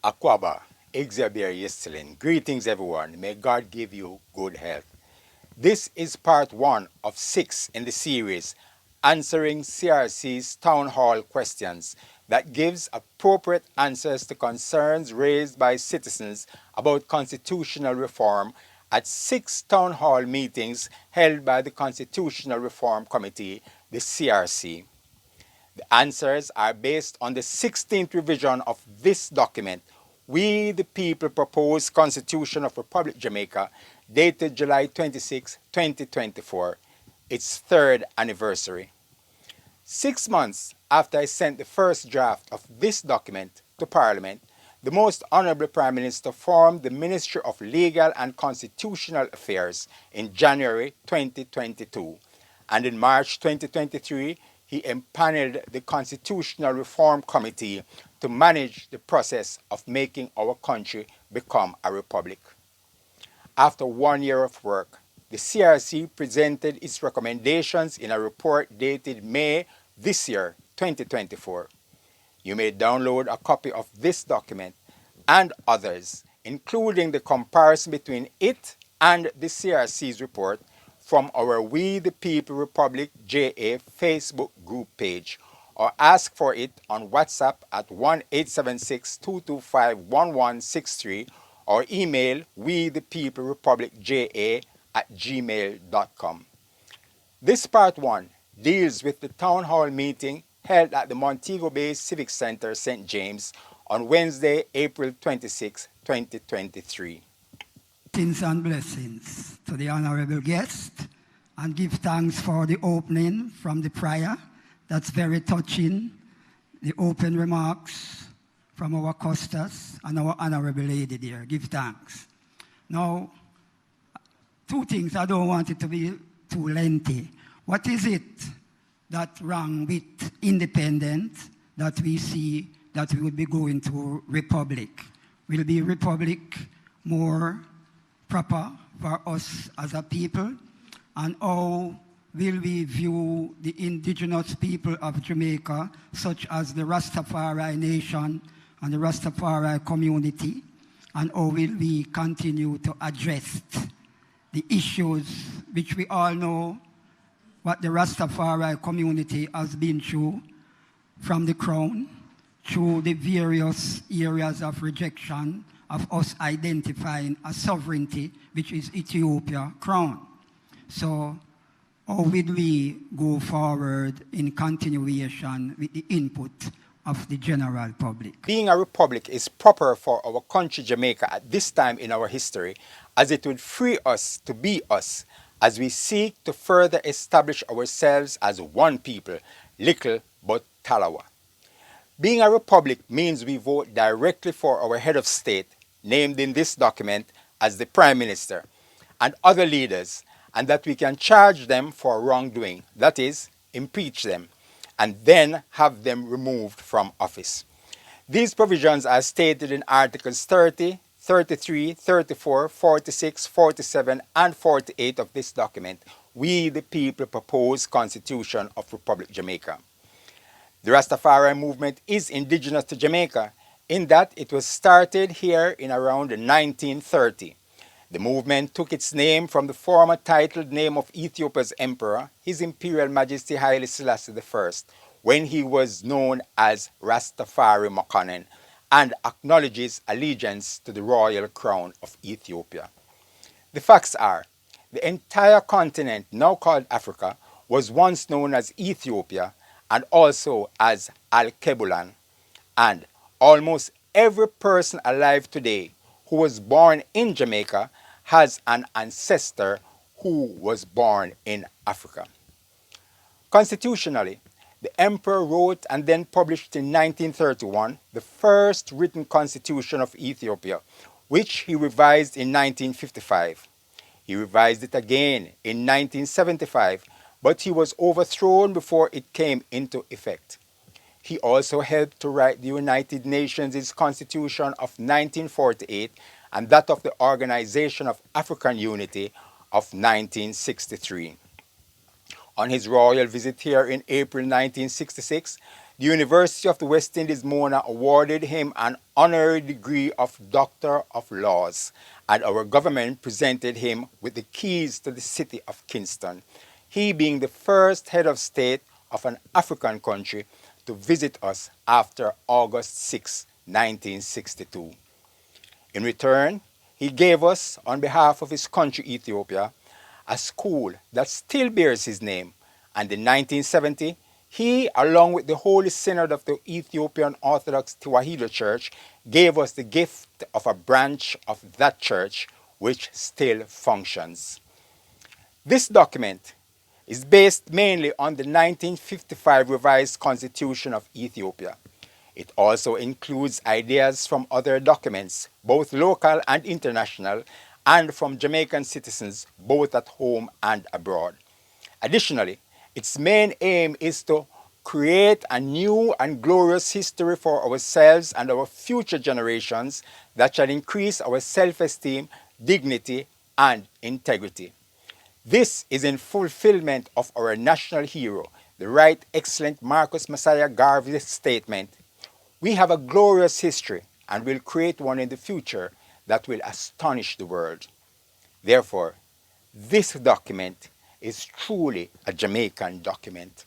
Akwaba, Xavier Yestelin. Greetings everyone. May God give you good health. This is part 1 of 6 in the series Answering CRC's Town Hall Questions that gives appropriate answers to concerns raised by citizens about constitutional reform at 6 town hall meetings held by the Constitutional Reform Committee, the CRC. The answers are based on the 16th revision of this document, We the People Proposed Constitution of Republic Jamaica, dated July 26, 2024, its third anniversary. 6 months after I sent the first draft of this document to Parliament, the Most Honourable Prime Minister formed the Ministry of Legal and Constitutional Affairs in January 2022, and in March 2023, he empaneled the Constitutional Reform Committee to manage the process of making our country become a republic. After 1 year of work, the CRC presented its recommendations in a report dated May this year, 2024. You may download a copy of this document and others, including the comparison between it and the CRC's report, from our We the People Republic JA Facebook group page, or ask for it on WhatsApp at 1-876-225-1163, or email wethepeoplerepublicja@gmail.com. This part 1 deals with the town hall meeting held at the Montego Bay Civic Center, St. James, on Wednesday, April 26, 2023. Greetings and blessings to the honorable guest, and give thanks for the opening from the prior. That's very touching. The open remarks from our Costas and our honorable lady there. Give thanks. Now, two things. I don't want it to be too lengthy. What is it that wrong with independent that we see that we would be going to republic? Will be republic more proper for us as a people? And how will we view the indigenous people of Jamaica, such as the Rastafari Nation and the Rastafari community? And how will we continue to address the issues which we all know what the Rastafari community has been through from the crown, through the various areas of rejection of us identifying a sovereignty, which is Ethiopia crown. So how will we go forward in continuation with the input of the general public? Being a republic is proper for our country Jamaica at this time in our history, as it would free us to be us as we seek to further establish ourselves as one people, little but Talawa. Being a republic means we vote directly for our head of state, named in this document as the Prime Minister, and other leaders, and that we can charge them for wrongdoing, that is, impeach them, and then have them removed from office. These provisions are stated in Articles 30, 33, 34, 46, 47, and 48 of this document, We the People Proposed Constitution of Republic Jamaica. The Rastafari movement is indigenous to Jamaica in that it was started here in around 1930. The movement took its name from the former titled name of Ethiopia's emperor, His Imperial Majesty Haile Selassie I, when he was known as Rastafari Makonnen, and acknowledges allegiance to the royal crown of Ethiopia. The facts are, the entire continent, now called Africa, was once known as Ethiopia and also as Al-Kebulan, and almost every person alive today who was born in Jamaica has an ancestor who was born in Africa. Constitutionally, the emperor wrote and then published in 1931 the first written constitution of Ethiopia, which he revised in 1955. He revised it again in 1975, but he was overthrown before it came into effect. He also helped to write the United Nations' Constitution of 1948 and that of the Organization of African Unity of 1963. On his royal visit here in April 1966, the University of the West Indies Mona awarded him an honorary degree of Doctor of Laws, and our government presented him with the keys to the city of Kingston, he being the first head of state of an African country to visit us after August 6, 1962. In return, he gave us, on behalf of his country Ethiopia, a school that still bears his name, and in 1970, he, along with the Holy Synod of the Ethiopian Orthodox Tewahedo Church, gave us the gift of a branch of that church which still functions. This document is based mainly on the 1955 revised Constitution of Ethiopia. It also includes ideas from other documents, both local and international, and from Jamaican citizens both at home and abroad. Additionally, its main aim is to create a new and glorious history for ourselves and our future generations that shall increase our self-esteem, dignity, and integrity. This is in fulfillment of our national hero, the Right Excellent Marcus Messiah Garvey's statement, "We have a glorious history and will create one in the future that will astonish the world." Therefore, this document is truly a Jamaican document.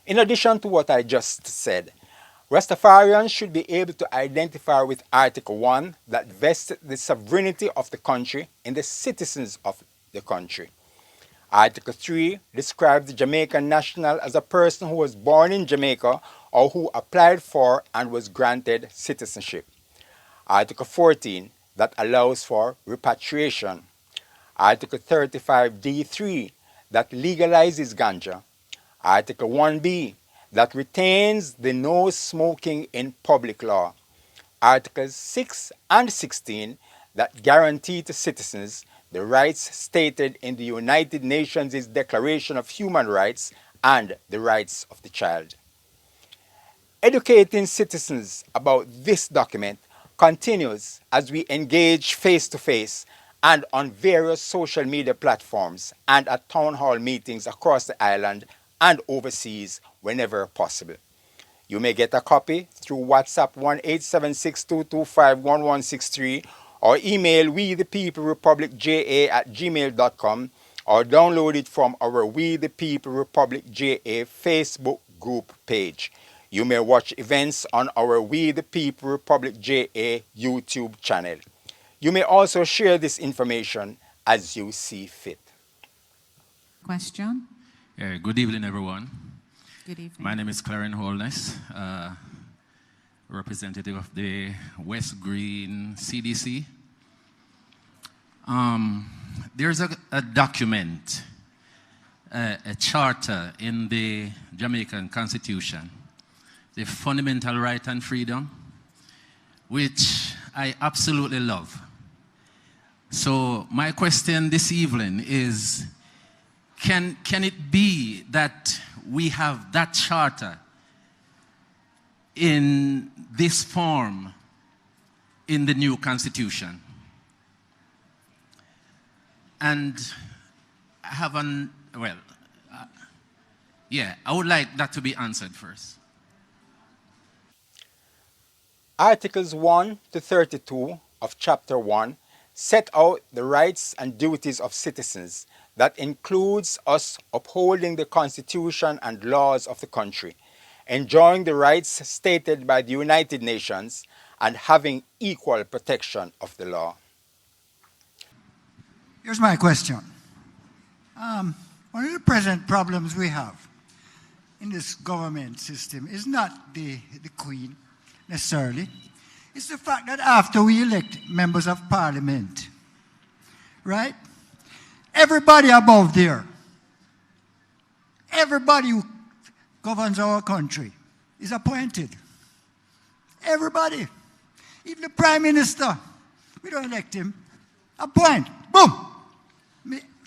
In addition to what I just said, Rastafarians should be able to identify with Article 1 that vests the sovereignty of the country in the citizens of the country. Article 3 describes the Jamaican national as a person who was born in Jamaica or who applied for and was granted citizenship. Article 14 that allows for repatriation. Article 35D3 that legalizes ganja. Article 1B that retains the no smoking in public law. Articles 6 and 16 that guarantee to citizens the rights stated in the United Nations' Declaration of Human Rights and the rights of the child. Educating citizens about this document continues as we engage face-to-face and on various social media platforms and at town hall meetings across the island and overseas whenever possible. You may get a copy through WhatsApp 1-876-225-1163 or email wethepeoplerepublicja@gmail.com or download it from our We the People Republic JA Facebook group page. You may watch events on our We the People Republic JA YouTube channel. You may also share this information as you see fit. Question? Good evening, everyone. Good evening. My name is Clarence Holness, representative of the West Green CDC. There's a document, a charter in the Jamaican Constitution, the Fundamental Right and Freedom, which I absolutely love. So my question this evening is, can it be that we have that charter in this form in the new Constitution? And I have I would like that to be answered first. Articles 1 to 32 of Chapter 1 set out the rights and duties of citizens. That includes us upholding the Constitution and laws of the country, enjoying the rights stated by the United Nations, and having equal protection of the law. Here's my question. One of the present problems we have in this government system is not the Queen necessarily. It's the fact that after we elect members of Parliament, right? Everybody above there, everybody who governs our country is appointed. Everybody. Even the Prime Minister, we don't elect him. Appoint. Boom.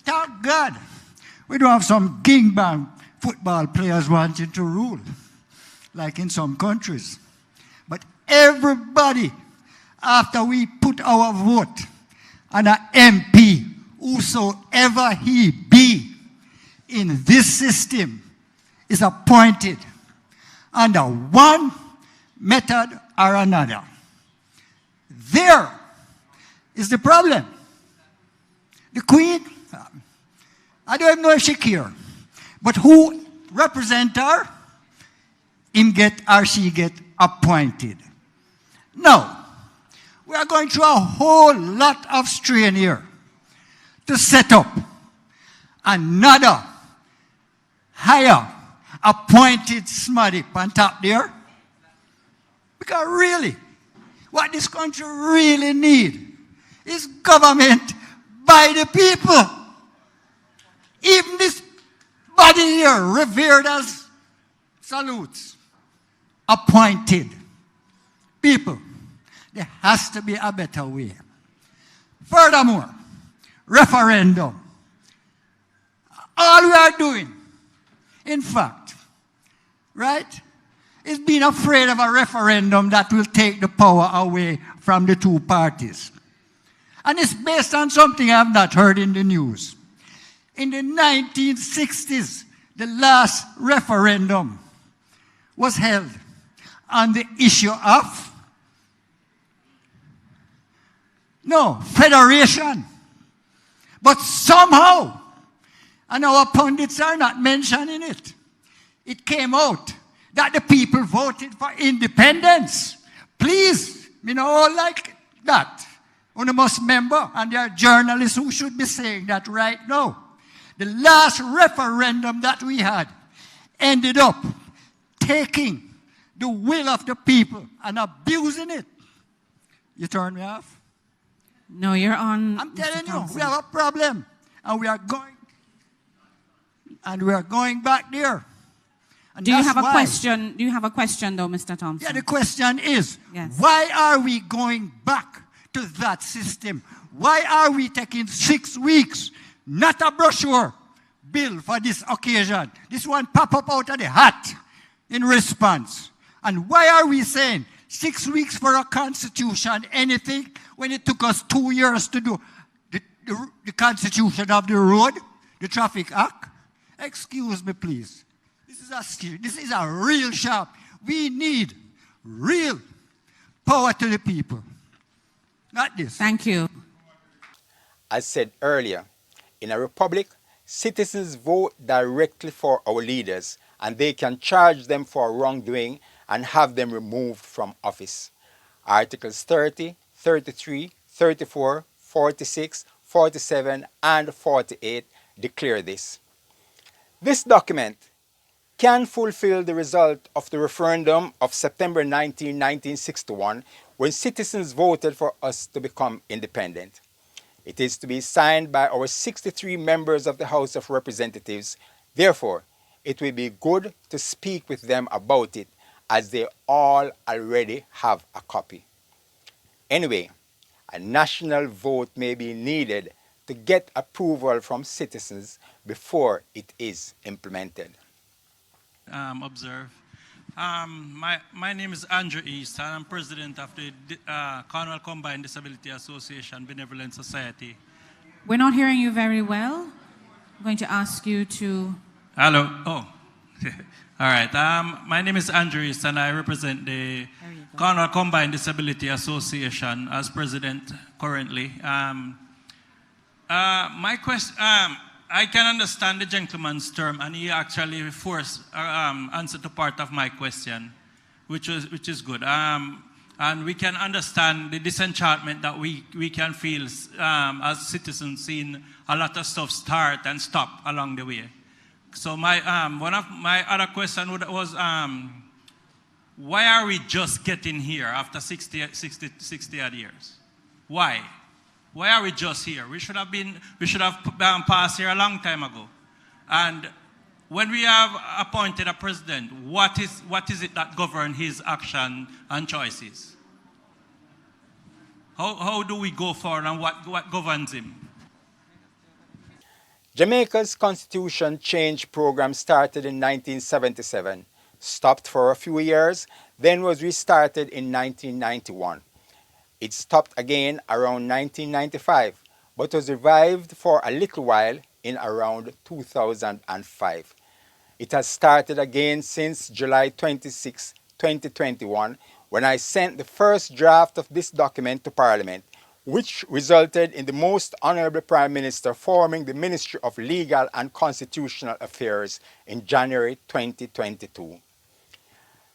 Thank God. We don't have some gang-bang football players wanting to rule, like in some countries. But everybody, after we put our vote on an MP, whosoever he be in this system, is appointed. under one method or another. There is the problem. The Queen, I don't even know if she cares, but who represent her, him get or she get appointed. Now, we are going through a whole lot of strain here to set up another higher appointed smarty on top there. Because really, what this country really needs is government by the people. Even this body here, revered as salutes, appointed people. There has to be a better way. Furthermore, referendum. All we are doing, in fact, right, is being afraid of a referendum that will take the power away from the two parties. And it's based on something I have not heard in the news. In the 1960s, the last referendum was held on the issue of federation. But somehow, and our pundits are not mentioning it, it came out that the people voted for independence. Please, me know like that. You must remember, and there are journalists who should be saying that right now. The last referendum that we had ended up taking the will of the people and abusing it. You turn me off? No, you're on. I'm telling you, we have a problem. And we are going back there. And do you have a question? Do you have a question though, Mr. Thompson? Yeah, the question is, yes, why are we going back to that system? Why are we taking 6 weeks? Not a brochure bill for this occasion. This one pop up out of the hat in response. And why are we saying 6 weeks for a constitution, anything, when it took us 2 years to do the constitution of the road, the traffic act? Excuse me, please. This is a real shop. We need real power to the people. Not this. Thank you. As said earlier, in a republic, citizens vote directly for our leaders, and they can charge them for wrongdoing and have them removed from office. Articles 30, 33, 34, 46, 47, and 48 declare this. This document can fulfill the result of the referendum of September 19, 1961, when citizens voted for us to become independent. It is to be signed by our 63 members of the House of Representatives. Therefore, it will be good to speak with them about it, as they all already have a copy. Anyway, a national vote may be needed to get approval from citizens before it is implemented. Observe. My name is Andrew East, and I'm president of the Cornwall Combined Disability Association Benevolent Society. We're not hearing you very well. I'm going to ask you to... Hello. Oh. All right. My name is Andrew East, and I represent the Cornwall Combined Disability Association as president currently. My question... I can understand the gentleman's term, and he actually forced answer to part of my question, which is good. And we can understand the disenchantment that we can feel as citizens, seeing a lot of stuff start and stop along the way. So one of my other question was, why are we just getting here after 60 odd years? Why? Why are we just here? We should have passed here a long time ago. And when we have appointed a president, what is it that governs his action and choices? How do we go forward, and what governs him? Jamaica's constitution change program started in 1977, stopped for a few years, then was restarted in 1991. It stopped again around 1995, but was revived for a little while in around 2005. It has started again since July 26, 2021, when I sent the first draft of this document to Parliament, which resulted in the Most Honourable Prime Minister forming the Ministry of Legal and Constitutional Affairs in January 2022.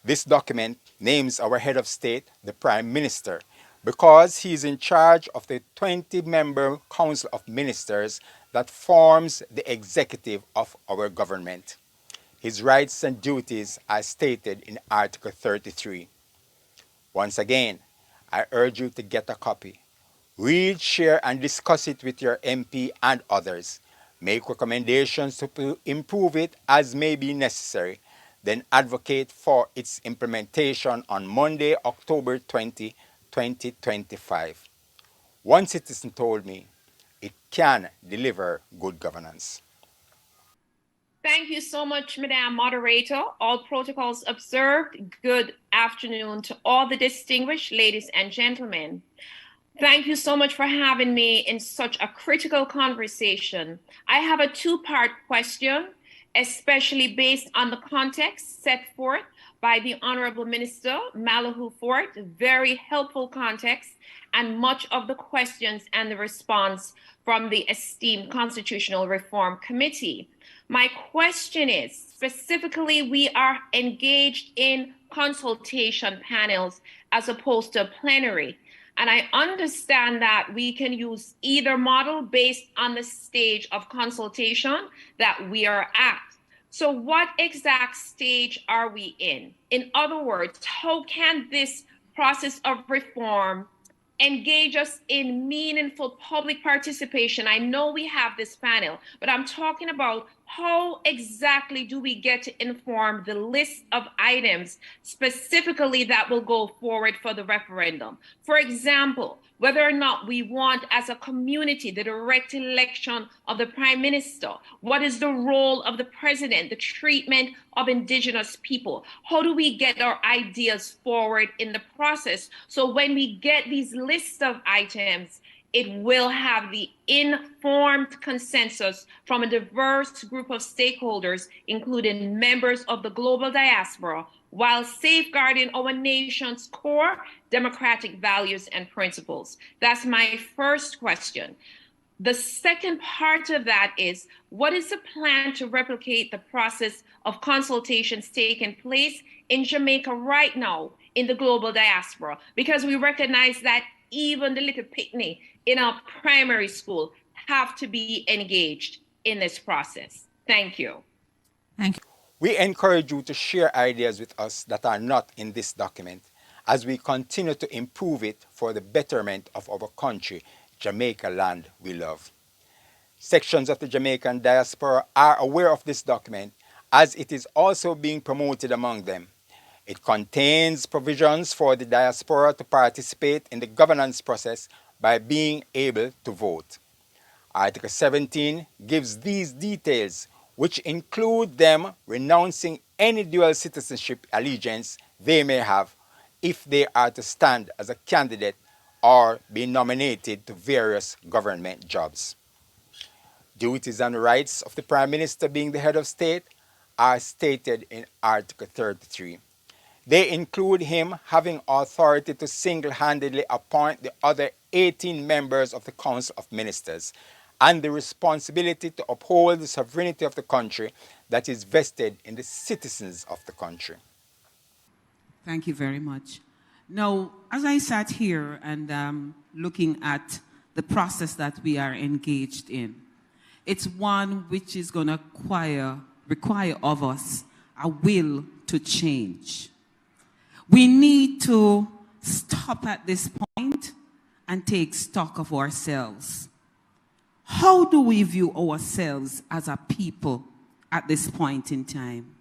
This document names our head of state the Prime Minister because he is in charge of the 20-member Council of Ministers that forms the executive of our government. His rights and duties are stated in Article 33. Once again, I urge you to get a copy. Read, share, and discuss it with your MP and others. Make recommendations to improve it as may be necessary. Then advocate for its implementation on Monday, October 20, 2025. One citizen told me it can deliver good governance. Thank you so much, Madam Moderator. All protocols observed. Good afternoon to all the distinguished ladies and gentlemen. Thank you so much for having me in such a critical conversation. I have a two-part question, especially based on the context set forth by the Honorable Minister Malahoo Fort, very helpful context, and much of the questions and the response from the esteemed Constitutional Reform Committee. My question is, specifically, we are engaged in consultation panels as opposed to plenary. And I understand that we can use either model based on the stage of consultation that we are at. So what exact stage are we in? In other words, how can this process of reform engage us in meaningful public participation? I know we have this panel, but I'm talking about how exactly do we get to inform the list of items specifically that will go forward for the referendum? For example, whether or not we want as a community the direct election of the Prime Minister, what is the role of the President, the treatment of Indigenous people? How do we get our ideas forward in the process? So when we get these lists of items, it will have the informed consensus from a diverse group of stakeholders, including members of the global diaspora, while safeguarding our nation's core democratic values and principles. That's my first question. The second part of that is, what is the plan to replicate the process of consultations taking place in Jamaica right now in the global diaspora? Because we recognize that even the little picnic in our primary school have to be engaged in this process. Thank you. Thank you. We encourage you to share ideas with us that are not in this document as we continue to improve it for the betterment of our country, Jamaica land we love. Sections of the Jamaican diaspora are aware of this document as it is also being promoted among them. It contains provisions for the diaspora to participate in the governance process by being able to vote. Article 17 gives these details, which include them renouncing any dual citizenship allegiance they may have if they are to stand as a candidate or be nominated to various government jobs. Duties and rights of the Prime Minister being the head of state are stated in Article 33. They include him having authority to single-handedly appoint the other 18 members of the Council of Ministers and the responsibility to uphold the sovereignty of the country that is vested in the citizens of the country. Thank you very much. Now, as I sat here and looking at the process that we are engaged in, it's one which is going to require of us a will to change. We need to stop at this point and take stock of ourselves. How do we view ourselves as a people at this point in time?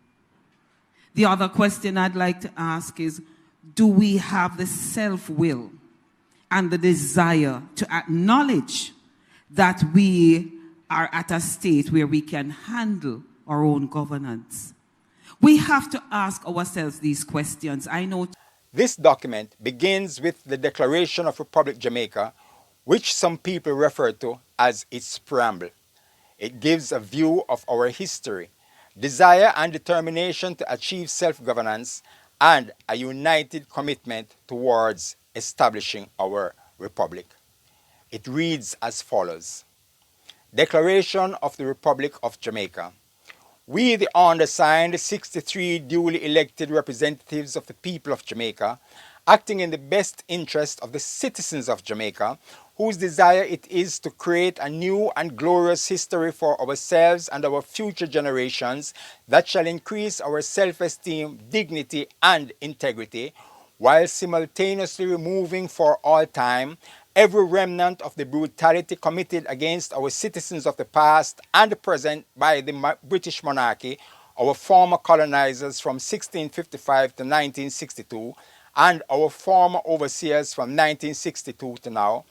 The other question I'd like to ask is, do we have the self-will and the desire to acknowledge that we are at a state where we can handle our own governance? We have to ask ourselves these questions. I know this document begins with the Declaration of Republic Jamaica, which some people refer to as its preamble. It gives a view of our history, desire and determination to achieve self-governance, and a united commitment towards establishing our republic. It reads as follows. Declaration of the Republic of Jamaica. We, the undersigned 63 duly elected representatives of the people of Jamaica, acting in the best interest of the citizens of Jamaica, whose desire it is to create a new and glorious history for ourselves and our future generations that shall increase our self-esteem, dignity, and integrity, while simultaneously removing for all time every remnant of the brutality committed against our citizens of the past and the present by the British monarchy, our former colonizers from 1655 to 1962, and our former overseers from 1962 to now,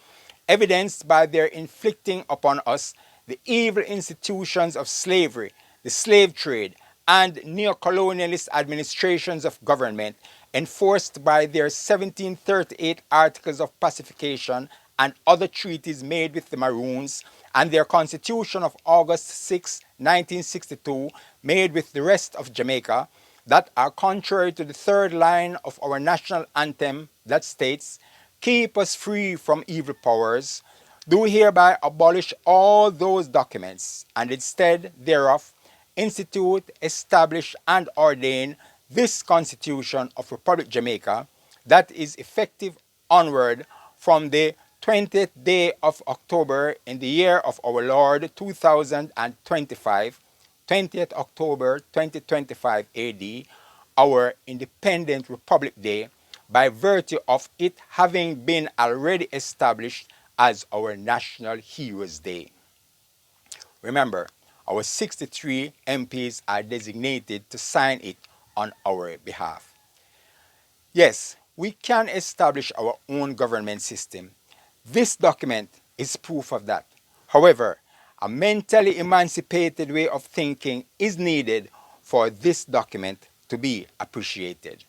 evidenced by their inflicting upon us the evil institutions of slavery, the slave trade, and neo-colonialist administrations of government, enforced by their 1738 Articles of Pacification and other treaties made with the Maroons, and their Constitution of August 6, 1962, made with the rest of Jamaica, that are contrary to the third line of our national anthem that states, "Keep us free from evil powers," do hereby abolish all those documents, and instead thereof institute, establish, and ordain this Constitution of Republic Jamaica, that is effective onward from the 20th day of October in the year of our Lord 2025, 20th October 2025 AD, our Independent Republic Day, by virtue of it having been already established as our National Heroes Day. Remember, our 63 MPs are designated to sign it on our behalf. Yes, we can establish our own government system. This document is proof of that. However, a mentally emancipated way of thinking is needed for this document to be appreciated.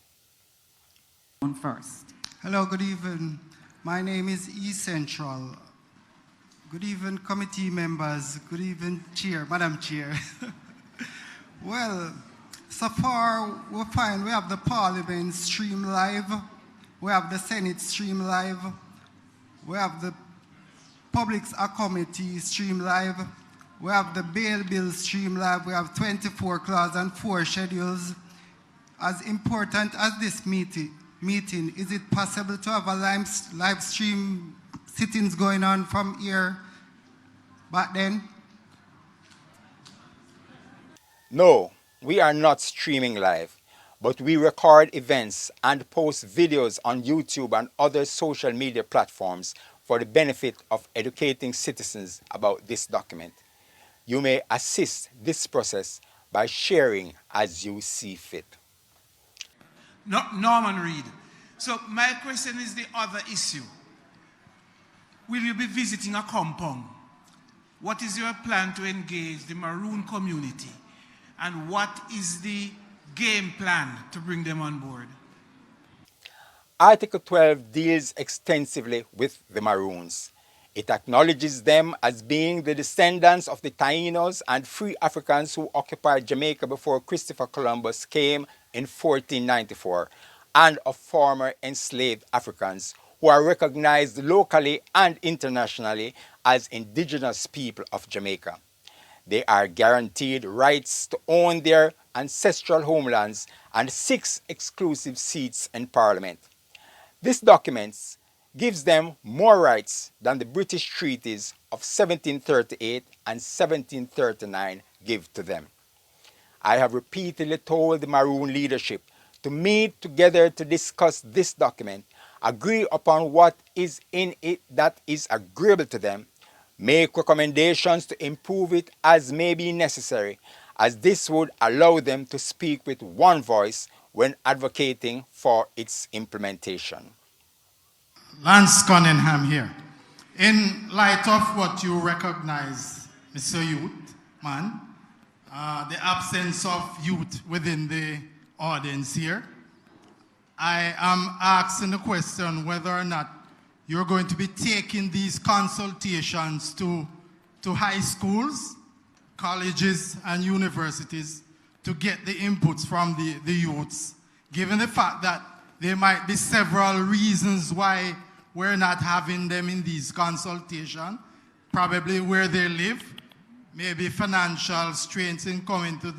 First. Hello, good evening. My name is E Central. Good evening, committee members. Good evening, Chair, Madam Chair. Well, so far we find we have the Parliament stream live, we have the Senate stream live, we have the Public Committee stream live, we have the bail bill stream live, we have 24 clauses and 4 schedules. As important as this meeting, is it possible to have a live stream sittings going on from here back then? No, we are not streaming live, but we record events and post videos on YouTube and other social media platforms for the benefit of educating citizens about this document. You may assist this process by sharing as you see fit. Norman Reed. So my question is the other issue. Will you be visiting a compound? What is your plan to engage the Maroon community? And what is the game plan to bring them on board? Article 12 deals extensively with the Maroons. It acknowledges them as being the descendants of the Taínos and free Africans who occupied Jamaica before Christopher Columbus came in 1494, and of former enslaved Africans who are recognized locally and internationally as indigenous people of Jamaica. They are guaranteed rights to own their ancestral homelands and 6 exclusive seats in Parliament. This document gives them more rights than the British treaties of 1738 and 1739 give to them. I have repeatedly told the Maroon leadership to meet together to discuss this document, agree upon what is in it that is agreeable to them, make recommendations to improve it as may be necessary, as this would allow them to speak with one voice when advocating for its implementation. Lance Cunningham here. In light of what you recognize, Mr. Youth, man, the absence of youth within the audience here, I am asking the question whether or not you're going to be taking these consultations to high schools, colleges, and universities to get the inputs from the youths, given the fact that there might be several reasons why we're not having them in these consultations, probably where they live, maybe financial strains in coming to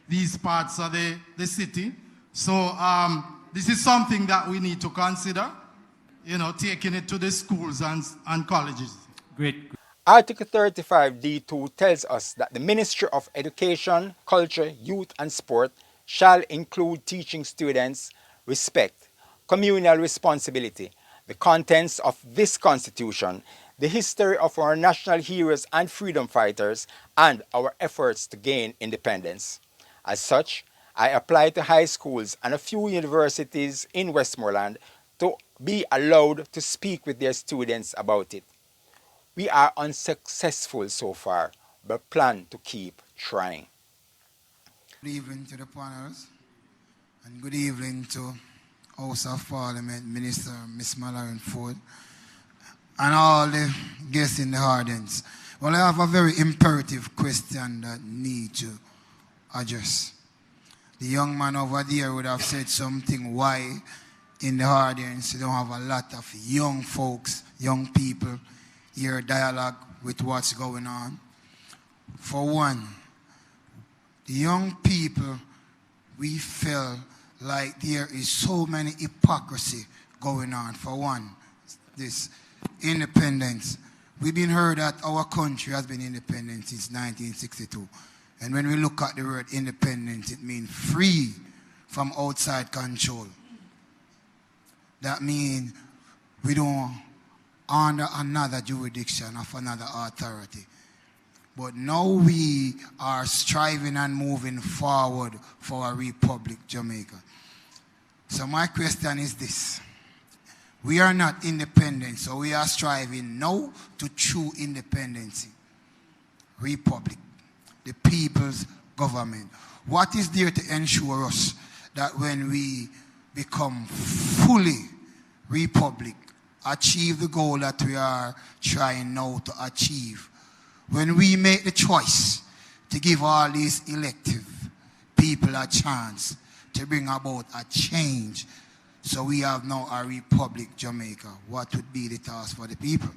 these parts of the city. So this is something that we need to consider, you know, taking it to the schools and colleges. Great. Article 35D2 tells us that the Ministry of Education, Culture, Youth and Sport shall include teaching students respect, communal responsibility, the contents of this Constitution, the history of our national heroes and freedom fighters, and our efforts to gain independence. As such, I apply to high schools and a few universities in Westmoreland to be allowed to speak with their students about it. We are unsuccessful so far, but plan to keep trying. Good evening to the panels, and good evening to House of Parliament Minister Miss Mallory Ford, and all the guests in the audience. Well, I have a very imperative question that need to address. The young man over there would have said something why in the audience you don't have a lot of young folks, young people, hear dialogue with what's going on. For one, the young people, we feel like there is so many hypocrisy going on. For one, this independence. We've been heard that our country has been independent since 1962. And when we look at the word independence, it means free from outside control. That means we don't under another jurisdiction of another authority. But now we are striving and moving forward for a Republic Jamaica. So my question is this. We are not independent, so we are striving now to true independence. Republic, the people's government. What is there to ensure us that when we become fully Republic, achieve the goal that we are trying now to achieve, when we make the choice to give all these elective people a chance to bring about a change, so we have now a Republic Jamaica, what would be the task for the people?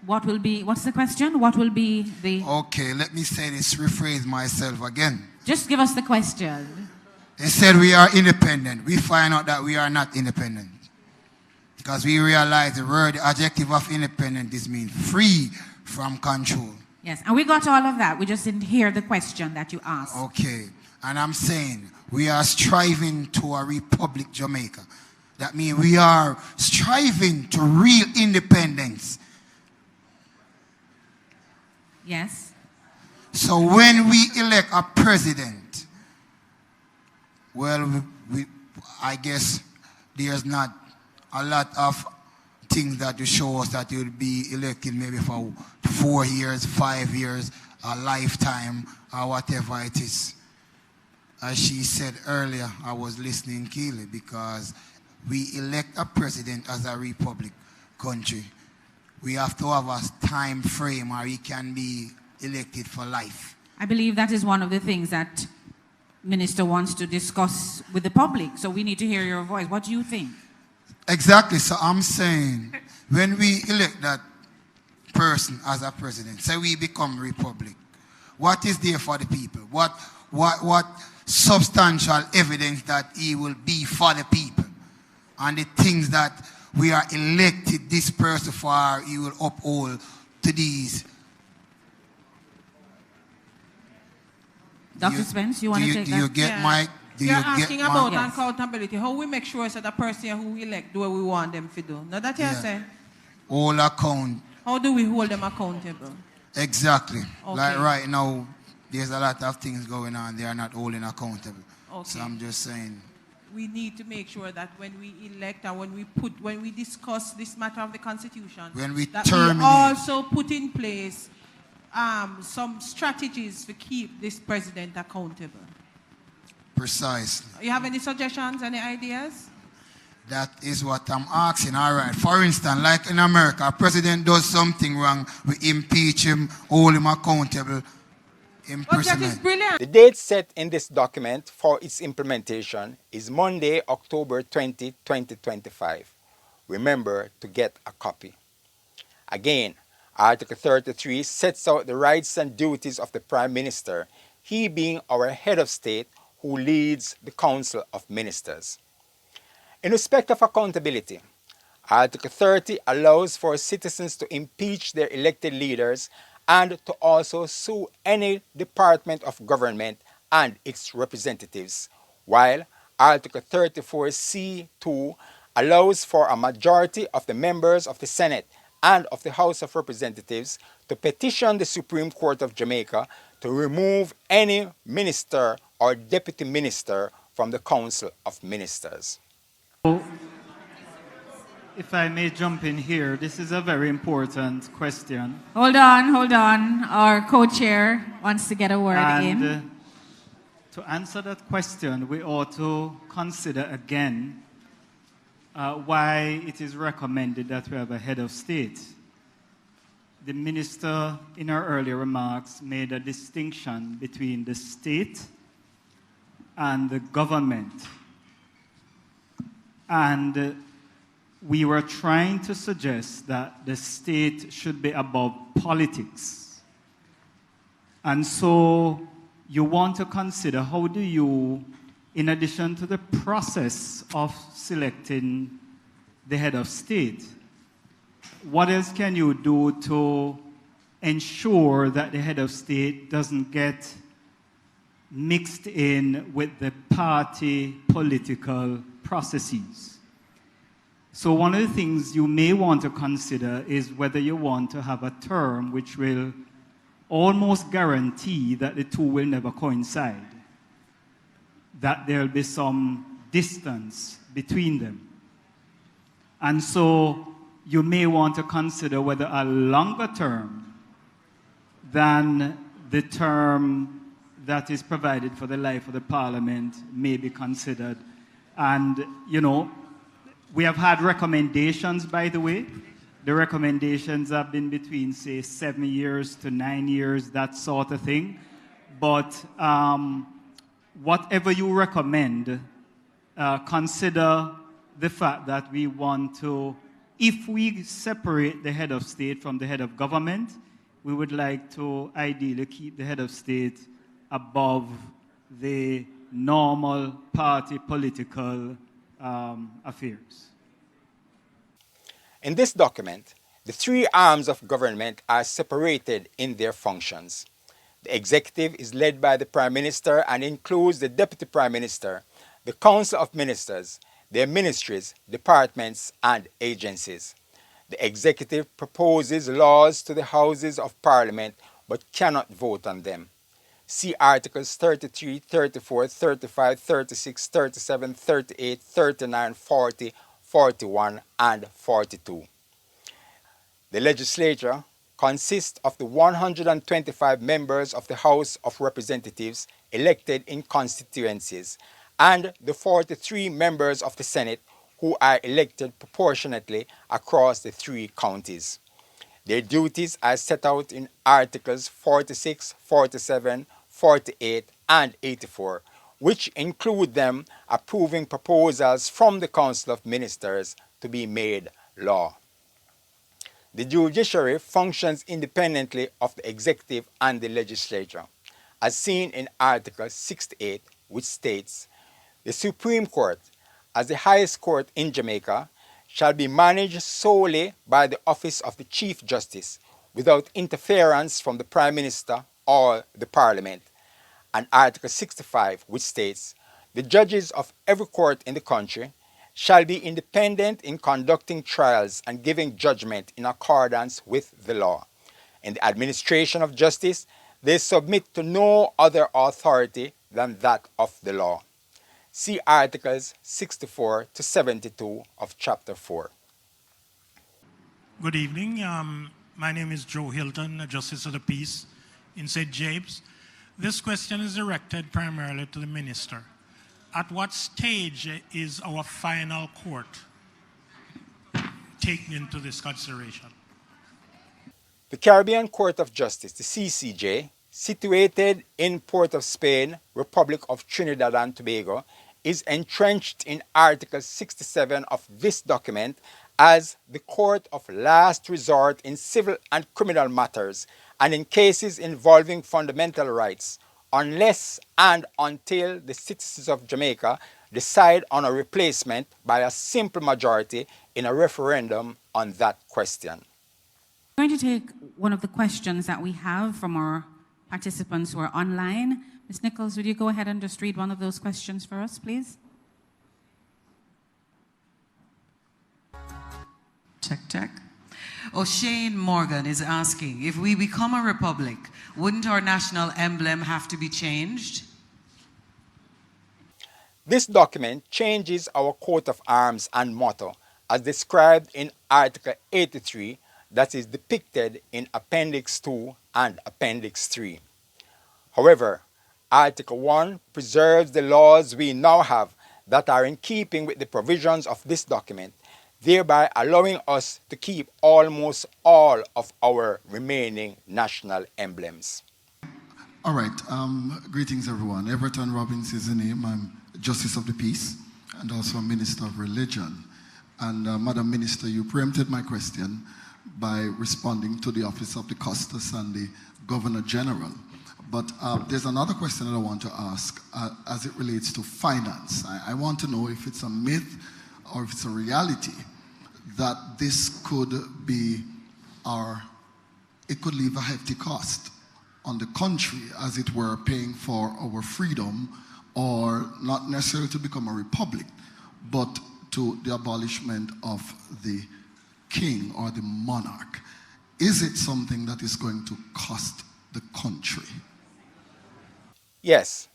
What's the question? What will be the... Okay, let me say this, rephrase myself again. Just give us the question. They said we are independent. We find out that we are not independent. Because we realize the word, the adjective of independent, is mean free from control. Yes, and we got all of that. We just didn't hear the question that you asked. Okay, and I'm saying we are striving to a Republic Jamaica. That means we are striving to real independence. Yes. So when we elect a president, well, I guess there's not a lot of things that to show us that he will be elected maybe for 4 years, 5 years, a lifetime, or whatever it is. As she said earlier, I was listening keenly because we elect a president as a republic country. We have to have a time frame or he can be elected for life. I believe that is one of the things that Minister wants to discuss with the public. So we need to hear your voice. What do you think? Exactly. So I'm saying when we elect that person as a president, say we become republic, what is there for the people? What substantial evidence that he will be for the people? And the things that we are elected this person for, he will uphold to these. Dr. Spence, you want to take that? Do you get my... You're asking about accountability. How we make sure that the person who we elect do what we want them to do. Now that you're saying? All account. How do we hold them accountable? Exactly. Okay. Like right now, there's a lot of things going on. They are not holding accountable. Okay. So I'm just saying. We need to make sure that when we elect and when we discuss this matter of the Constitution, when we that we also put in place some strategies to keep this president accountable. Precisely. You have any suggestions, any ideas? That is what I'm asking. All right. For instance, like in America, a president does something wrong, we impeach him, hold him accountable. But that is imprisonment. brilliant. The date set in this document for its implementation is Monday, October 20, 2025. Remember to get a copy. Again, Article 33 sets out the rights and duties of the Prime Minister, he being our head of state who leads the Council of Ministers. In respect of accountability, Article 30 allows for citizens to impeach their elected leaders and to also sue any department of government and its representatives, while Article 34C2 allows for a majority of the members of the Senate and of the House of Representatives to petition the Supreme Court of Jamaica to remove any minister or deputy minister from the Council of Ministers. If I may jump in here, this is a very important question. Hold on. Our co-chair wants to get a word in. To answer that question, we ought to consider again why it is recommended that we have a head of state. The minister, in her earlier remarks, made a distinction between the state and the government. And we were trying to suggest that the state should be above politics. And so you want to consider how do you, in addition to the process of selecting the head of state, what else can you do to ensure that the head of state doesn't get mixed in with the party political processes? So one of the things you may want to consider is whether you want to have a term which will almost guarantee that the two will never coincide, that there will be some distance between them. And so you may want to consider whether a longer term than the term that is provided for the life of the parliament may be considered. And, you know, we have had recommendations, by the way. The recommendations have been between, say, 7 years to 9 years, that sort of thing. But whatever you recommend, consider the fact that we want to, if we separate the head of state from the head of government, we would like to ideally keep the head of state above the normal party political affairs. In this document, the three arms of government are separated in their functions. The executive is led by the Prime Minister and includes the Deputy Prime Minister, the Council of Ministers, their ministries, departments, and agencies. The executive proposes laws to the Houses of Parliament but cannot vote on them. See Articles 33, 34, 35, 36, 37, 38, 39, 40, 41, and 42. The legislature consists of the 125 members of the House of Representatives elected in constituencies and the 43 members of the Senate who are elected proportionately across the three counties. Their duties are set out in Articles 46, 47, 48, and 84, which include them approving proposals from the Council of Ministers to be made law. The judiciary functions independently of the executive and the legislature, as seen in Article 68, which states, "The Supreme Court, as the highest court in Jamaica, shall be managed solely by the office of the Chief Justice, without interference from the Prime Minister or the Parliament." And Article 65, which states, "The judges of every court in the country shall be independent in conducting trials and giving judgment in accordance with the law. In the administration of justice, they submit to no other authority than that of the law." See Articles 64 to 72 of Chapter 4. Good evening. My name is Joe Hilton, a Justice of the Peace in St. James. This question is directed primarily to the Minister. At what stage is our final court taken into this consideration? The Caribbean Court of Justice, the CCJ, situated in Port of Spain, Republic of Trinidad and Tobago, is entrenched in Article 67 of this document as the court of last resort in civil and criminal matters and in cases involving fundamental rights, unless and until the citizens of Jamaica decide on a replacement by a simple majority in a referendum on that question. I'm going to take one of the questions that we have from our participants who are online. Ms. Nichols, would you go ahead and just read one of those questions for us, please? Check. O'Shane Morgan is asking, if we become a republic, wouldn't our national emblem have to be changed? This document changes our coat of arms and motto as described in Article 83 that is depicted in Appendix 2 and Appendix 3. However, Article 1 preserves the laws we now have that are in keeping with the provisions of this document, thereby allowing us to keep almost all of our remaining national emblems. All right, greetings everyone. Everton Robbins is the name. I'm Justice of the Peace and also a Minister of Religion. And Madam Minister, you preempted my question by responding to the Office of the Custos and the Governor General. But there's another question that I want to ask as it relates to finance. I want to know if it's a myth or if it's a reality that this could be it could leave a hefty cost on the country, as it were, paying for our freedom, or not necessarily to become a republic, but to the abolishment of the king or the monarch. Is it something that is going to cost the country? Yes,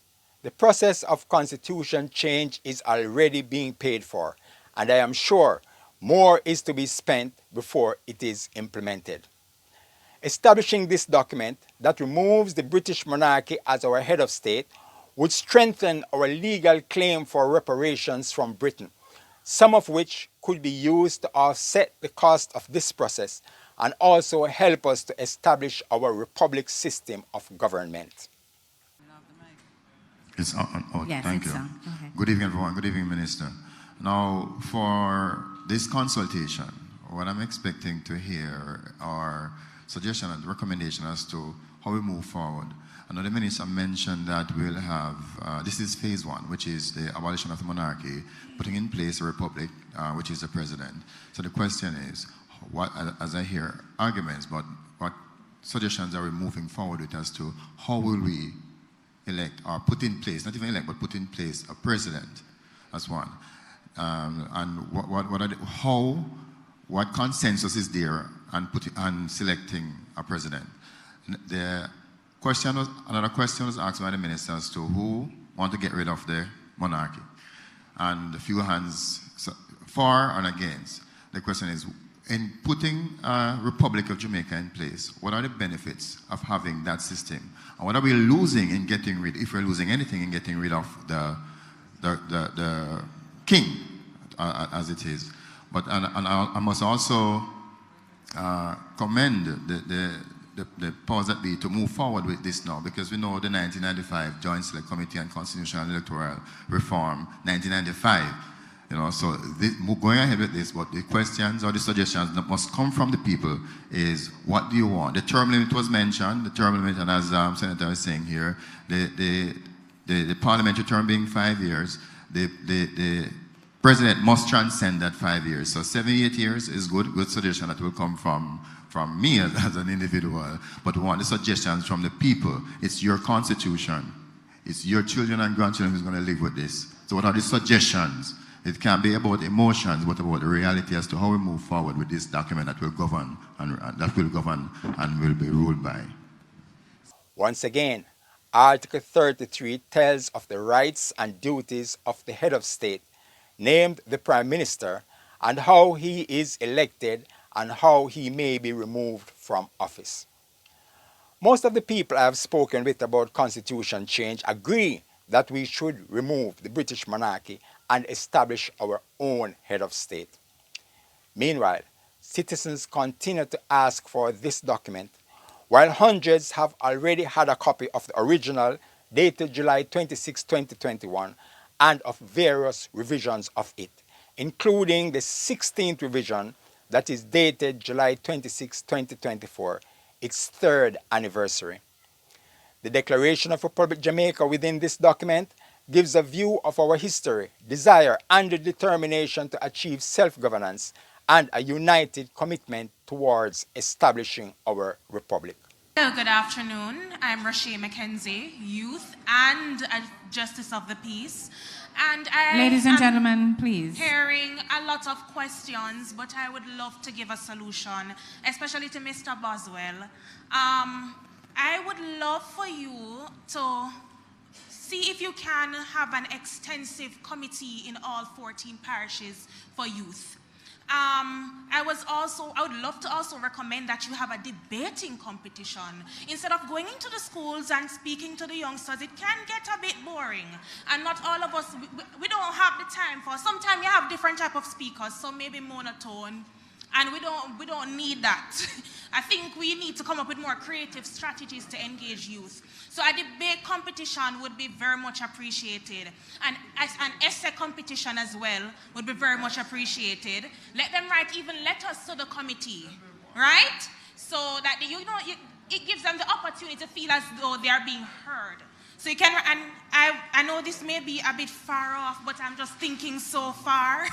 the process of constitution change is already being paid for, and I am sure more is to be spent before it is implemented. Establishing this document that removes the British monarchy as our head of state would strengthen our legal claim for reparations from Britain, some of which could be used to offset the cost of this process and also help us to establish our republic system of government. It's Yes, thank you. Go ahead. Good evening, everyone. Good evening, Minister. Now, for this consultation, what I'm expecting to hear are suggestions and recommendations as to how we move forward. I know the Minister mentioned that we'll have, this is phase one, which is the abolition of the monarchy, putting in place a republic, which is the president. So the question is, what, as I hear arguments, but what suggestions are we moving forward with as to how will we elect or put in place, not even elect, but put in place a president? That's one. And what consensus is there on selecting a president? Another question was asked by the minister as to who want to get rid of the monarchy. And a few hands for and against. The question is, in putting a Republic of Jamaica in place, what are the benefits of having that system? And what are we losing in getting rid, if we're losing anything in getting rid of the king, as it is? But I must also commend the powers that be to move forward with this now, because we know the 1995 Joint Select Committee on Constitutional and Electoral Reform, 1995. So going ahead with this, but the questions or the suggestions that must come from the people is, what do you want? The term limit was mentioned, the term limit, and as Senator was saying here, the parliamentary term being 5 years, the president must transcend that 5 years. So 78 years is good suggestion that will come from me as an individual, but we want the suggestions from the people. It's your constitution. It's your children and grandchildren who's going to live with this. So what are the suggestions? It can't be about emotions, but about the reality as to how we move forward with this document that will govern and will be ruled by. Once again, Article 33 tells of the rights and duties of the head of state, named the Prime Minister, and how he is elected and how he may be removed from office. Most of the people I have spoken with about constitution change agree that we should remove the British monarchy and establish our own head of state. Meanwhile, citizens continue to ask for this document, while hundreds have already had a copy of the original dated July 26, 2021, and of various revisions of it, including the 16th revision that is dated July 26, 2024, its third anniversary. The Declaration of Republic Jamaica within this document gives a view of our history, desire, and the determination to achieve self-governance and a united commitment towards establishing our republic. Hello, good afternoon. I'm Rashay McKenzie, youth and a Justice of the Peace. And Ladies and gentlemen, please. Hearing a lot of questions, but I would love to give a solution, especially to Mr. Boswell. I would love for you to see if you can have an extensive committee in all 14 parishes for youth. I would love to also recommend that you have a debating competition. Instead of going into the schools and speaking to the youngsters, it can get a bit boring. And not all of us, we don't have the time for, sometimes you have different type of speakers, so maybe monotone. And we don't need that. I think we need to come up with more creative strategies to engage youth. So a debate competition would be very much appreciated. And an essay competition as well would be very much appreciated. Let them write even letters to the committee, right? So that it gives them the opportunity to feel as though they are being heard. So you can, and I know this may be a bit far off, but I'm just thinking so far.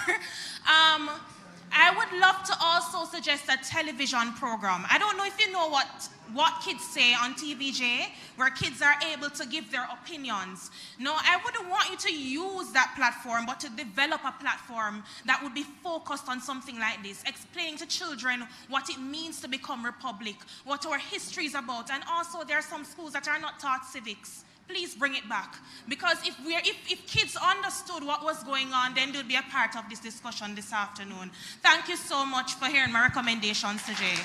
I would love to also suggest a television program. I don't know if you know what kids say on TVJ, where kids are able to give their opinions. No, I wouldn't want you to use that platform, but to develop a platform that would be focused on something like this, explaining to children what it means to become republic, what our history is about, and also there are some schools that are not taught civics. Please bring it back. Because if kids understood what was going on, then they'll be a part of this discussion this afternoon. Thank you so much for hearing my recommendations today.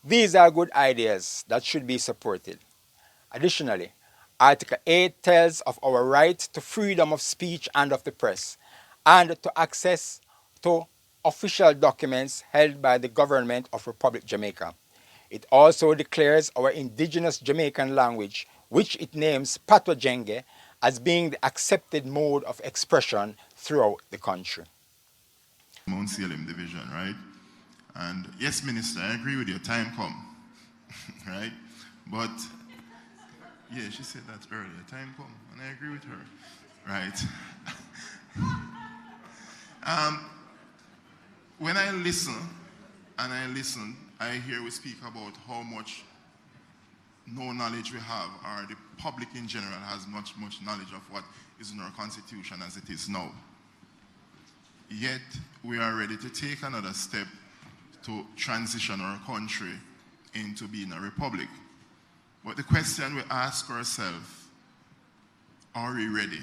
These are good ideas that should be supported. Additionally, Article 8 tells of our right to freedom of speech and of the press, and to access to official documents held by the government of Republic Jamaica. It also declares our indigenous Jamaican language, which it names Patois Jenge, as being the accepted mode of expression throughout the country. Mount Salem division, right? And yes, Minister, I agree with you, time come, right? But, yeah, she said that earlier, time come, and I agree with her, right? When I listen, I hear we speak about how much no knowledge we have, or the public in general has much knowledge of what is in our constitution as it is now. Yet, we are ready to take another step to transition our country into being a republic. But the question we ask ourselves, are we ready?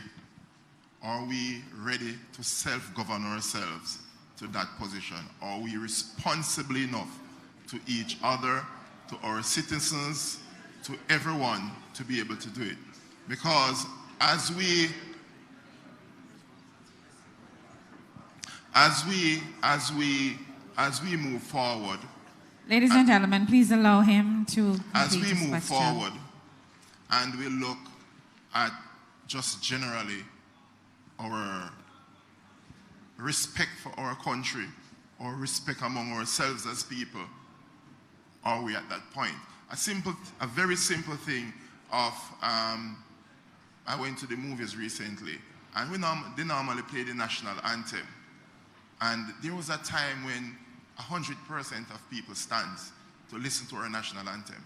Are we ready to self-govern ourselves to that position? Are we responsible enough to each other, to our citizens, to everyone to be able to do it? Because as we move forward, Ladies and gentlemen, please allow him to complete as we his move question. forward and we look at just generally our respect for our country, or respect among ourselves as people, are we at that point? A very simple thing of, I went to the movies recently, and they normally play the national anthem. And there was a time when 100% of people stands to listen to our national anthem.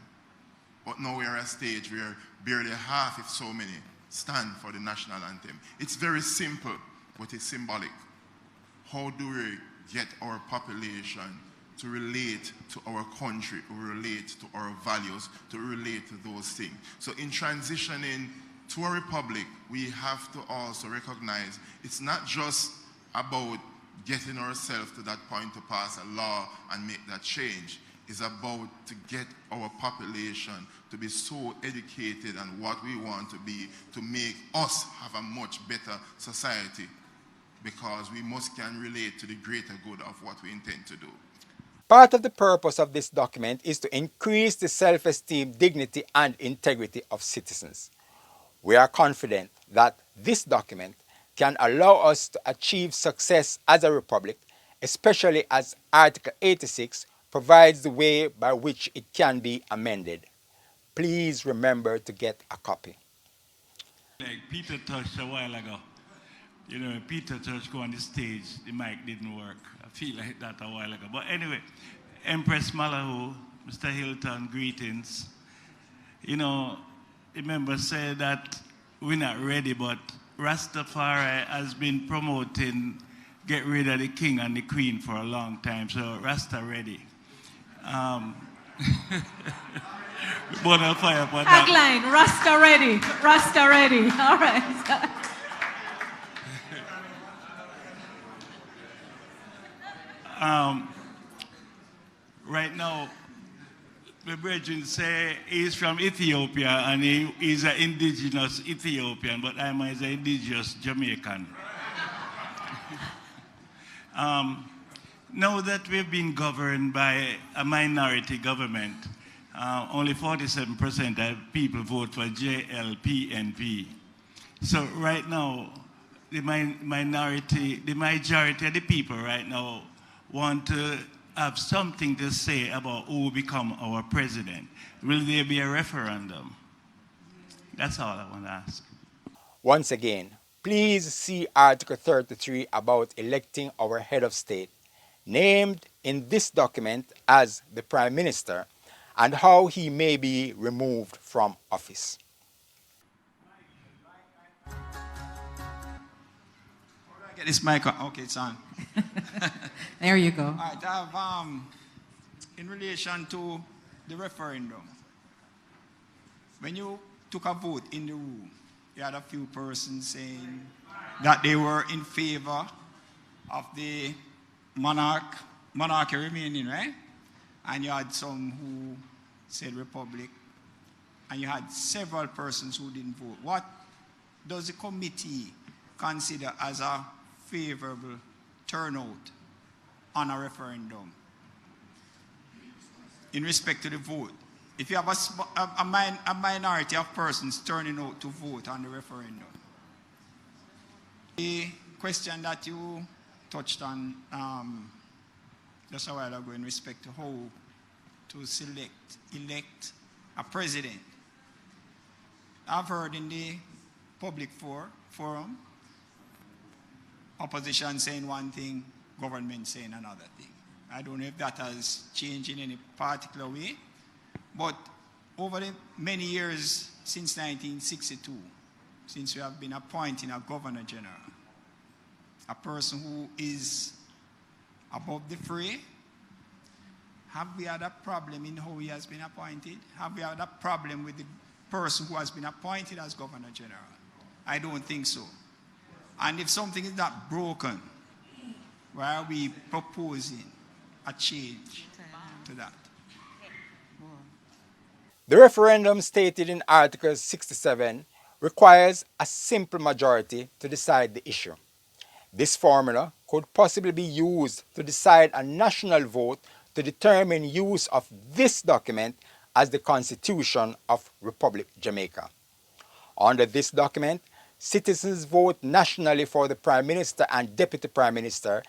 But now we're at a stage where barely half, if so many, stand for the national anthem. It's very simple, but it's symbolic. How do we get our population to relate to our country, to relate to our values, to relate to those things? So in transitioning to a republic, we have to also recognize it's not just about getting ourselves to that point to pass a law and make that change. It's about to get our population to be so educated on what we want to be, to make us have a much better society, because we can relate to the greater good of what we intend to do. Part of the purpose of this document is to increase the self-esteem, dignity, and integrity of citizens. We are confident that this document can allow us to achieve success as a republic, especially as Article 86 provides the way by which it can be amended. Please remember to get a copy. Like Peter touched a while ago. You know, Peter touched go on the stage, the mic didn't work. I feel like that a while ago. But anyway, Empress Malahoo, Mr. Hilton, greetings. You know, the member said that we're not ready, but Rastafari has been promoting get rid of the king and the queen for a long time, so Rasta ready. Bonfire for that. Tagline, Rasta ready, Rasta ready. All right. Right now, my brethren say he's from Ethiopia and he's an indigenous Ethiopian, but I'm an indigenous Jamaican. Now that we've been governed by a minority government, only 47% of people vote for JLPNP. So right now, the majority of the people right now want to have something to say about who will become our president. Will there be a referendum? That's all I want to ask. Once again, please see Article 33 about electing our head of state, named in this document as the Prime Minister, and how he may be removed from office. Get this mic on. Okay, it's on. There you go. All right, I have, in relation to the referendum, when you took a vote in the room, you had a few persons saying that they were in favor of the monarchy remaining, right? And you had some who said republic, and you had several persons who didn't vote. What does the committee consider as a favorable turnout on a referendum in respect to the vote? If you have a minority of persons turning out to vote on the referendum. The question that you touched on just a while ago in respect to how to elect a president. I've heard in the public forum, opposition saying one thing, government saying another thing. I don't know if that has changed in any particular way, but over the many years since 1962, since we have been appointing a governor general, a person who is above the fray, have we had a problem in how he has been appointed? Have we had a problem with the person who has been appointed as governor general? I don't think so. And if something is not broken, why are we proposing a change to that? The referendum stated in Article 67 requires a simple majority to decide the issue. This formula could possibly be used to decide a national vote to determine use of this document as the Constitution of Republic Jamaica. Under this document, citizens vote nationally for the Prime Minister and Deputy Prime Minister,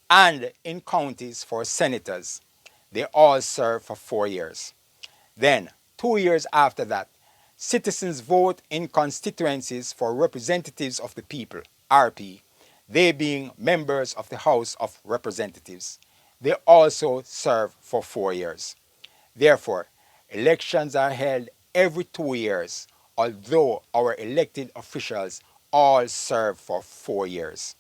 and in counties for senators. They all serve for 4 years. Then, 2 years after that, citizens vote in constituencies for representatives of the people, RP, they being members of the House of Representatives. They also serve for 4 years. Therefore, elections are held every 2 years, although our elected officials all serve for 4 years.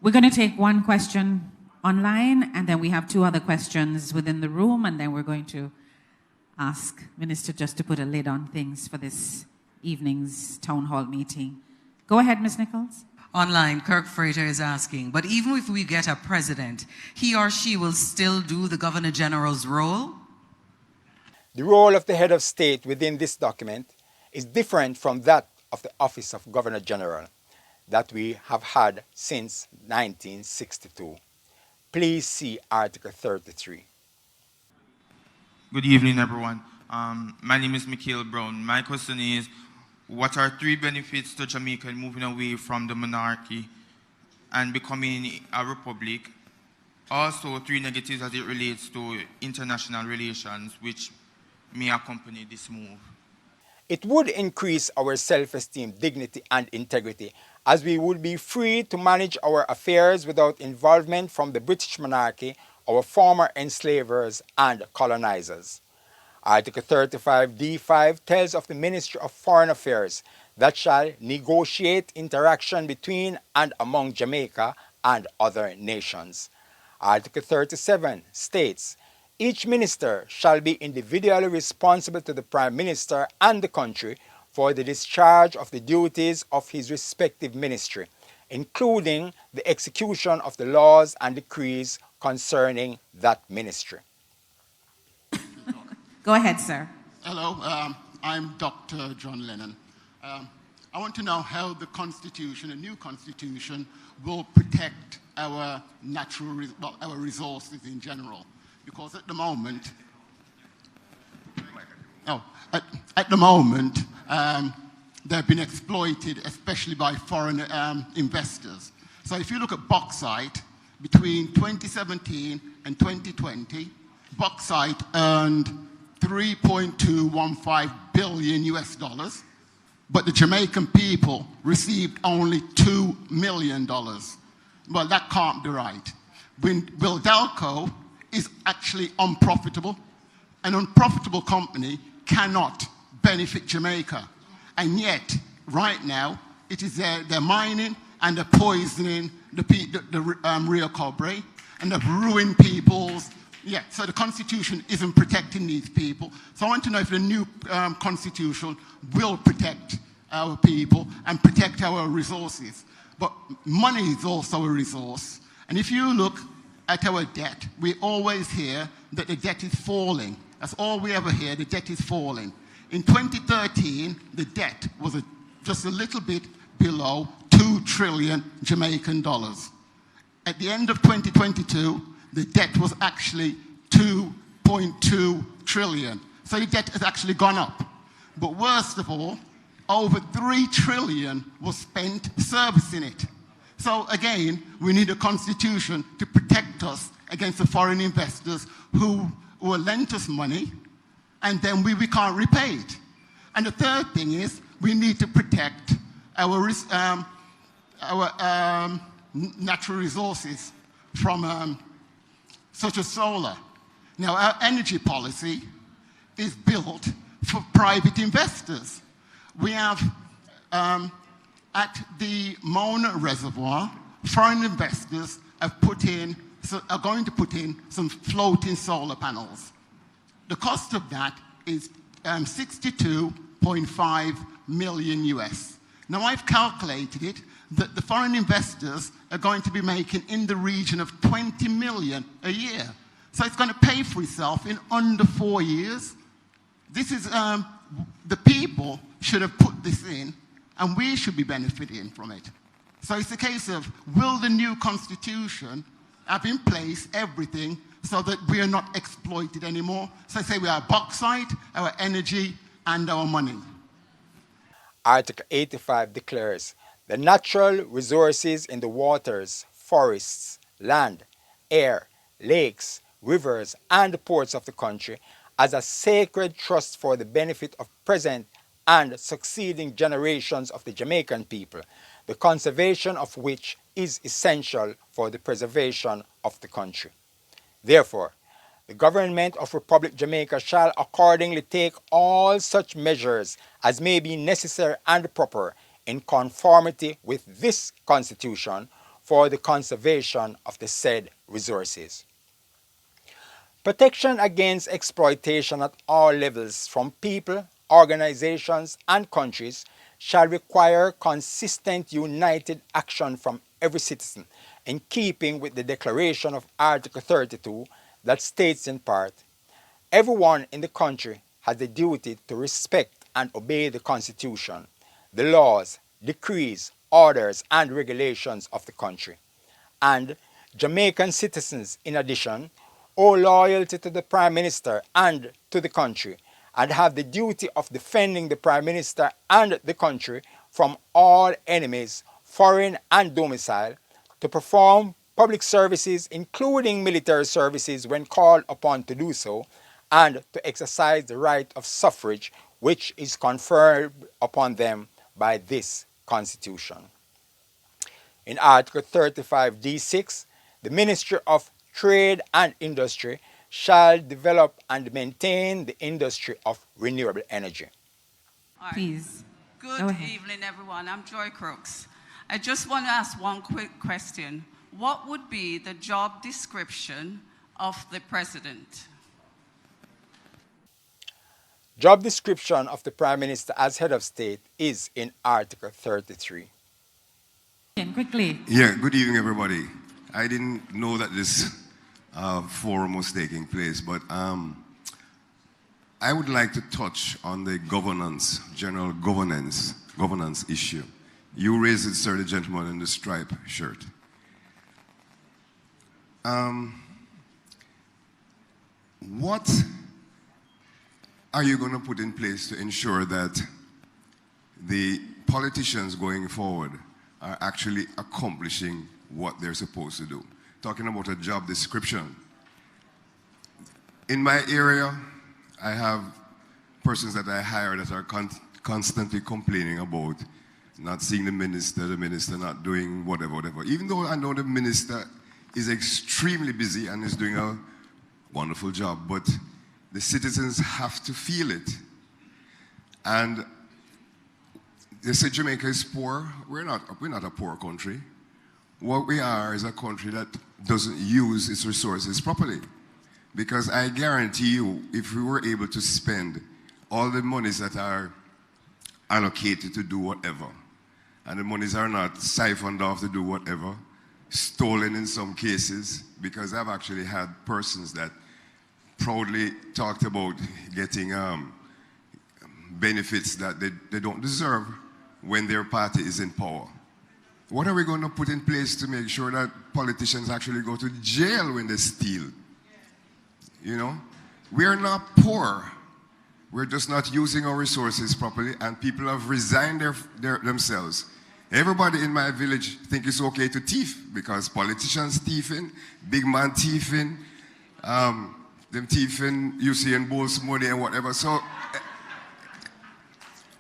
We're going to take one question online, and then we have 2 other questions within the room, and then we're going to ask Minister just to put a lid on things for this evening's town hall meeting. Go ahead, Ms. Nichols. Online, Kirk Frater is asking, but even if we get a president, he or she will still do the Governor General's role? The role of the head of state within this document is different from that of the Office of Governor General that we have had since 1962. Please see Article 33. Good evening, everyone. My name is Mikhail Brown. My question is, what are 3 benefits to Jamaica in moving away from the monarchy and becoming a republic? Also, 3 negatives as it relates to international relations, which may accompany this move. It would increase our self-esteem, dignity, and integrity, as we would be free to manage our affairs without involvement from the British monarchy, our former enslavers, and colonizers. Article 35(d)(5) tells of the Ministry of Foreign Affairs that shall negotiate interaction between and among Jamaica and other nations. Article 37 states, each minister shall be individually responsible to the Prime Minister and the country for the discharge of the duties of his respective ministry, including the execution of the laws and decrees concerning that ministry. Go ahead, sir. Hello, I'm Dr. John Lennon. I want to know how the Constitution, a new Constitution, will protect our our resources in general. Because at the moment, they've been exploited, especially by foreign investors. So if you look at bauxite, between 2017 and 2020, bauxite earned 3.215 billion US dollars, but the Jamaican people received only $2 million. Well, that can't be right. Wildelco is actually unprofitable. An unprofitable company cannot benefit Jamaica. And yet, right now, it is they're mining and they're poisoning the Rio Cobre, and they've ruined people's. Yeah, so the Constitution isn't protecting these people. So I want to know if the new Constitution will protect our people and protect our resources. But money is also a resource. And if you look at our debt, we always hear that the debt is falling. That's all we ever hear, the debt is falling. In 2013, the debt was just a little bit below 2 trillion Jamaican dollars. At the end of 2022, the debt was actually 2.2 trillion. So the debt has actually gone up. But worst of all, over 3 trillion was spent servicing it. So again, we need a constitution to protect us against the foreign investors who will lend us money and then we can't repay it. And the third thing is we need to protect our natural resources from such as solar. Now, our energy policy is built for private investors. We have, at the Mona Reservoir, foreign investors are going to put in some floating solar panels. The cost of that is 62.5 million US. Now, I've calculated it that the foreign investors are going to be making in the region of 20 million a year. So it's going to pay for itself in under 4 years. This is, the people should have put this in, and we should be benefiting from it. So it's a case of, will the new constitution have in place everything so that we are not exploited anymore? So I say we are bauxite, our energy, and our money. Article 85 declares the natural resources in the waters, forests, land, air, lakes, rivers, and ports of the country as a sacred trust for the benefit of present and succeeding generations of the Jamaican people, the conservation of which is essential for the preservation of the country. Therefore, the government of Republic Jamaica shall accordingly take all such measures as may be necessary and proper in conformity with this Constitution for the conservation of the said resources. Protection against exploitation at all levels from people, organizations, and countries shall require consistent united action from every citizen in keeping with the declaration of Article 32 that states in part, everyone in the country has the duty to respect and obey the Constitution, the laws, decrees, orders, and regulations of the country, and Jamaican citizens, in addition, owe loyalty to the Prime Minister and to the country, and have the duty of defending the Prime Minister and the country from all enemies, foreign and domicile, to perform public services, including military services when called upon to do so, and to exercise the right of suffrage which is conferred upon them by this Constitution. In Article 35d6, the Ministry of Trade and Industry shall develop and maintain the industry of renewable energy. Please. Good evening, everyone. I'm Joy Crooks. I just want to ask one quick question. What would be the job description of the President? Job description of the Prime Minister as head of state is in Article 33. Quickly. Yeah, good evening, everybody. I didn't know that this forum was taking place, but I would like to touch on the governance, general governance issue. You raised it, sir, the gentleman in the striped shirt. What are you going to put in place to ensure that the politicians going forward are actually accomplishing what they're supposed to do? Talking about a job description. In my area, I have persons that I hire that are constantly complaining about not seeing the minister not doing whatever. Even though I know the minister is extremely busy and is doing a wonderful job, but the citizens have to feel it. And they say Jamaica is poor. We're not a poor country. What we are is a country that doesn't use its resources properly. Because I guarantee you, if we were able to spend all the monies that are allocated to do whatever, and the monies are not siphoned off to do whatever, stolen in some cases, because I've actually had persons that proudly talked about getting benefits that they don't deserve when their party is in power. What are we going to put in place to make sure that politicians actually go to jail when they steal? You know, we are not poor. We're just not using our resources properly, and people have resigned themselves. Everybody in my village think it's okay to thief because politicians thieving, big man thieving, them thieving Usain Bolt's money and whatever. So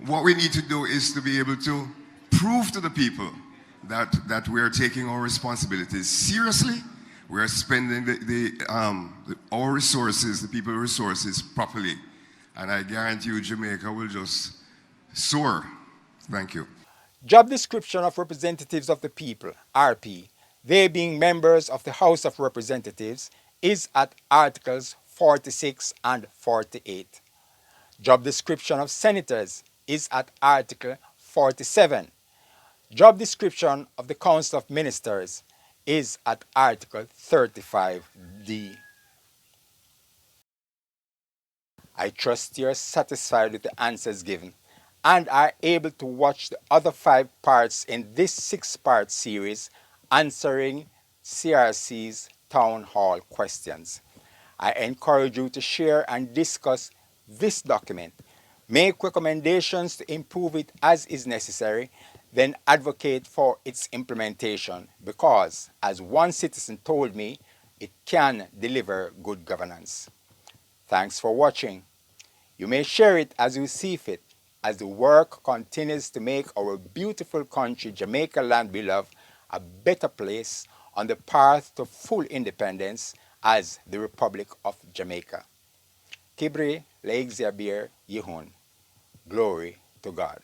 what we need to do is to be able to prove to the people that we are taking our responsibilities seriously. We are spending our resources, the people's resources, properly. And I guarantee you Jamaica will just soar. Thank you. Job description of representatives of the people, RP, they being members of the House of Representatives, is at Articles 46 and 48. Job description of senators is at Article 47. Job description of the Council of Ministers is at Article 35D. I trust you are satisfied with the answers given and are able to watch the other 5 parts in this 6-part series answering CRC's Town Hall questions. I encourage you to share and discuss this document, make recommendations to improve it as is necessary, then advocate for its implementation because, as one citizen told me, it can deliver good governance. Thanks for watching. You may share it as you see fit as the work continues to make our beautiful country, Jamaica land beloved, a better place on the path to full independence as the Republic of Jamaica. Kibri Leigzia Bir Yihun. Glory to God.